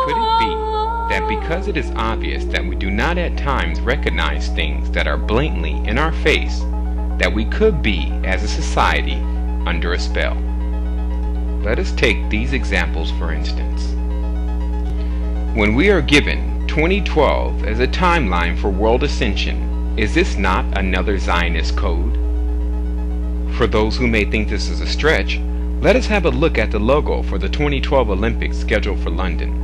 Could it be that because it is obvious that we do not at times recognize things that are blatantly in our face, that we could be, as a society, under a spell? Let us take these examples for instance. When we are given 2012 as a timeline for world ascension, is this not another Zionist code? For those who may think this is a stretch, let us have a look at the logo for the 2012 Olympics scheduled for London.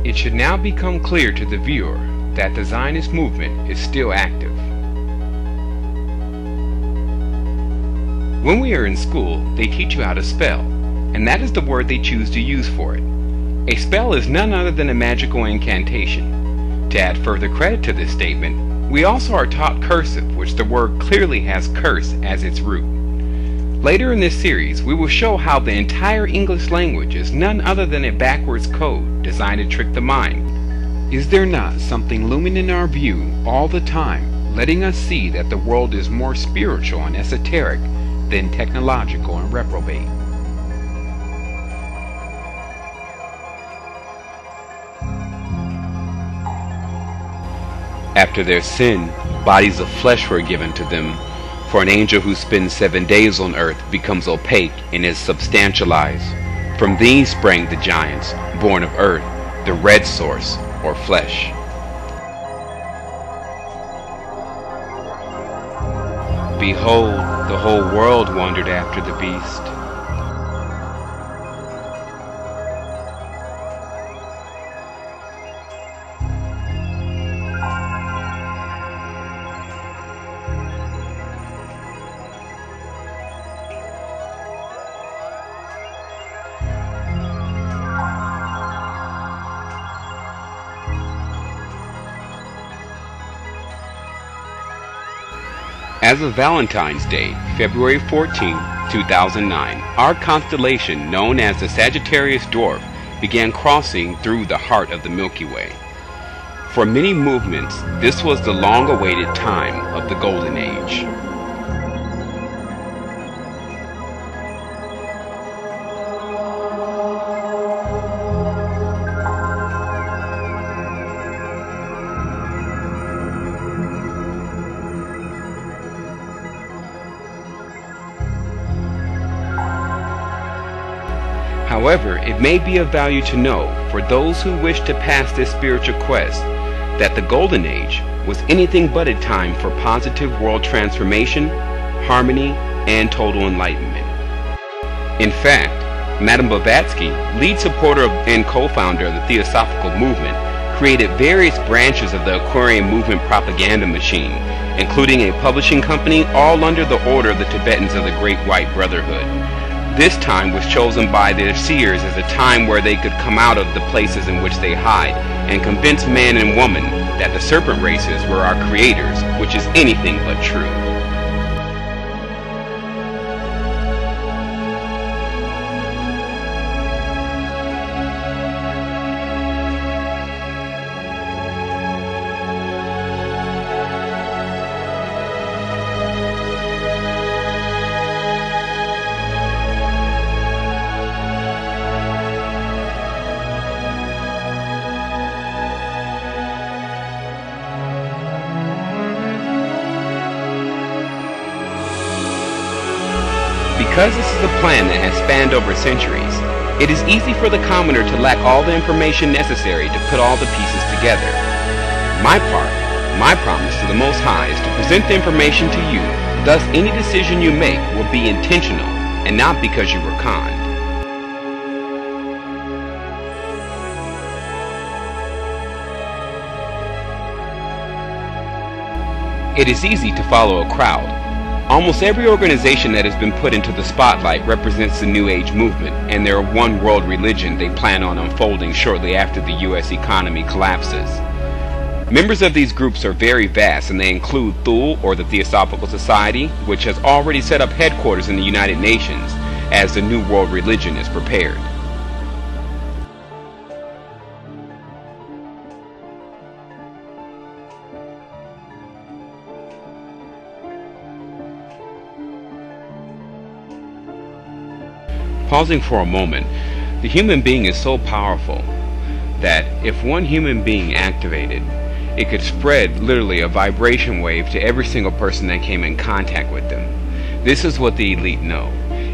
It should now become clear to the viewer that the Zionist movement is still active. When we are in school, they teach you how to spell, and that is the word they choose to use for it. A spell is none other than a magical incantation. To add further credit to this statement, we also are taught cursive, which the word clearly has curse as its root. Later in this series, we will show how the entire English language is none other than a backwards code designed to trick the mind. Is there not something looming in our view all the time, letting us see that the world is more spiritual and esoteric than technological and reprobate? After their sin, bodies of flesh were given to them, for an angel who spends 7 days on earth becomes opaque and is substantialized. From these sprang the giants, born of earth, the red source, or flesh. Behold, the whole world wondered after the beast. As of Valentine's Day, February 14, 2009, our constellation known as the Sagittarius Dwarf began crossing through the heart of the Milky Way. For many movements, this was the long-awaited time of the Golden Age. However, it may be of value to know, for those who wish to pass this spiritual quest, that the Golden Age was anything but a time for positive world transformation, harmony, and total enlightenment. In fact, Madame Blavatsky, lead supporter and co-founder of the Theosophical movement, created various branches of the Aquarian movement propaganda machine, including a publishing company, all under the order of the Tibetans of the Great White Brotherhood. This time was chosen by their seers as a time where they could come out of the places in which they hide and convince man and woman that the serpent races were our creators, which is anything but true. Because this is a plan that has spanned over centuries, it is easy for the commoner to lack all the information necessary to put all the pieces together. My promise to the Most High is to present the information to you, thus any decision you make will be intentional and not because you were conned. It is easy to follow a crowd, Almost every organization that has been put into the spotlight represents the New Age movement and their one world religion they plan on unfolding shortly after the U.S. economy collapses. Members of these groups are very vast, and they include Thule, or the Theosophical Society, which has already set up headquarters in the United Nations as the New World Religion is prepared. Pausing for a moment, the human being is so powerful that if one human being activated, it could spread literally a vibration wave to every single person that came in contact with them. This is what the elite know,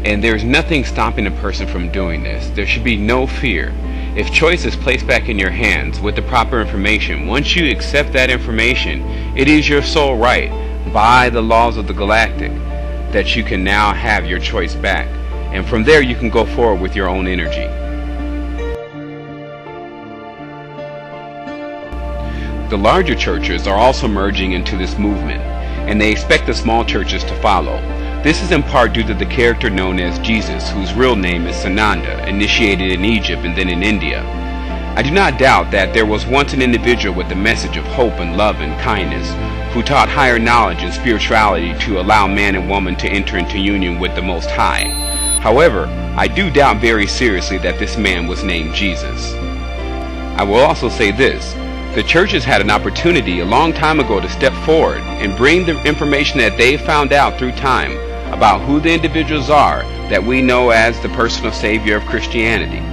and there's nothing stopping a person from doing this. There should be no fear. If choice is placed back in your hands with the proper information, once you accept that information, it is your sole right, by the laws of the galactic, that you can now have your choice back. And from there you can go forward with your own energy. The larger churches are also merging into this movement, and they expect the small churches to follow. This is in part due to the character known as Jesus, whose real name is Sananda, initiated in Egypt and then in India. I do not doubt that there was once an individual with a message of hope and love and kindness, who taught higher knowledge and spirituality to allow man and woman to enter into union with the Most High. However, I do doubt very seriously that this man was named Jesus. I will also say this: the churches had an opportunity a long time ago to step forward and bring the information that they found out through time about who the individuals are that we know as the personal savior of Christianity.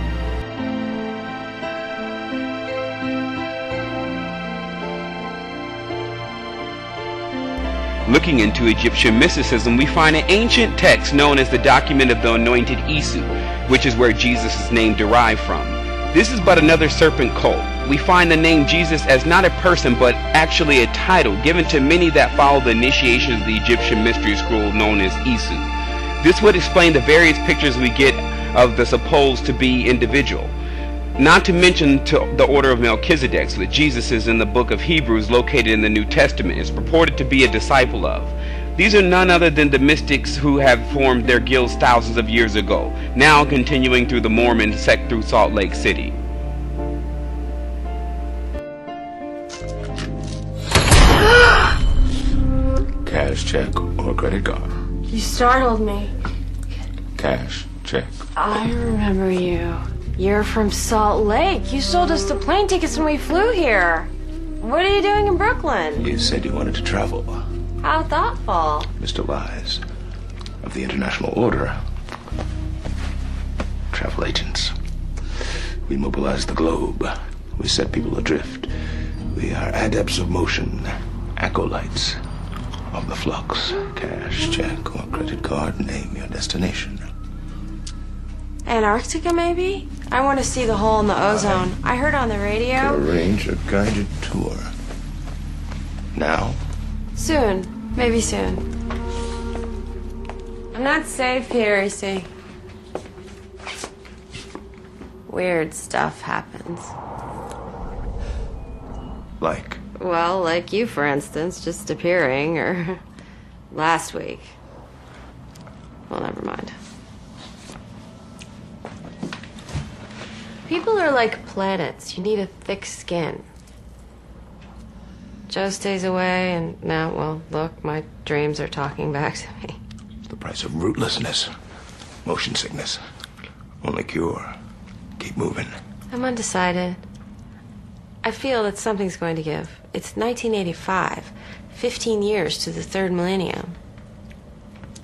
Looking into Egyptian mysticism, we find an ancient text known as the document of the anointed Isu, which is where Jesus' name derived from. This is but another serpent cult. We find the name Jesus as not a person, but actually a title given to many that follow the initiation of the Egyptian mystery school known as Isu. This would explain the various pictures we get of the supposed to be individual. Not to mention to the order of Melchizedek, that Jesus is in the book of Hebrews located in the New Testament, is purported to be a disciple of. These are none other than the mystics who have formed their guilds thousands of years ago, now continuing through the Mormon sect through Salt Lake City. Cash, check, or credit card? You startled me. Cash, check. I remember you. You're from Salt Lake. You sold us the plane tickets when we flew here. What are you doing in Brooklyn? You said you wanted to travel. How thoughtful. Mr. Wise, of the International Order. Travel agents. We mobilize the globe. We set people adrift. We are adepts of motion. Acolytes of the flux. Cash, check, or credit card. Name your destination. Antarctica, maybe? I want to see the hole in the ozone. I heard on the radio. Arrange a guided tour. Now? Soon. Maybe soon. I'm not safe here, you see. Weird stuff happens. Like? Well, like you, for instance, just appearing, or last week. Well, never mind. People are like planets. You need a thick skin. Joe stays away, and now, well, look, my dreams are talking back to me. The price of rootlessness. Motion sickness. Only cure. Keep moving. I'm undecided. I feel that something's going to give. It's 1985. 15 years to the third millennium.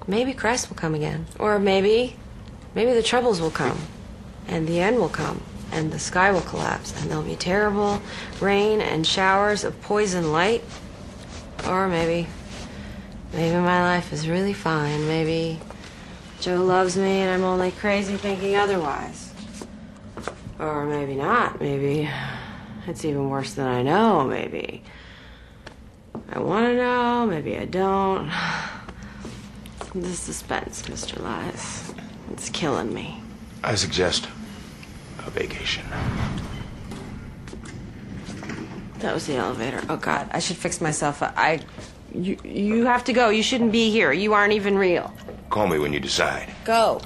Maybe Christ will come again. Or maybe the troubles will come. And the end will come. And the sky will collapse. And there'll be terrible rain and showers of poison light. Or maybe my life is really fine. Maybe Joe loves me and I'm only crazy thinking otherwise. Or maybe not. Maybe it's even worse than I know. Maybe I want to know. Maybe I don't. The suspense, Mr. Lies. It's killing me. I suggest a vacation. That was the elevator. Oh, God. I should fix myself. You have to go. You shouldn't be here. You aren't even real. Call me when you decide. Go.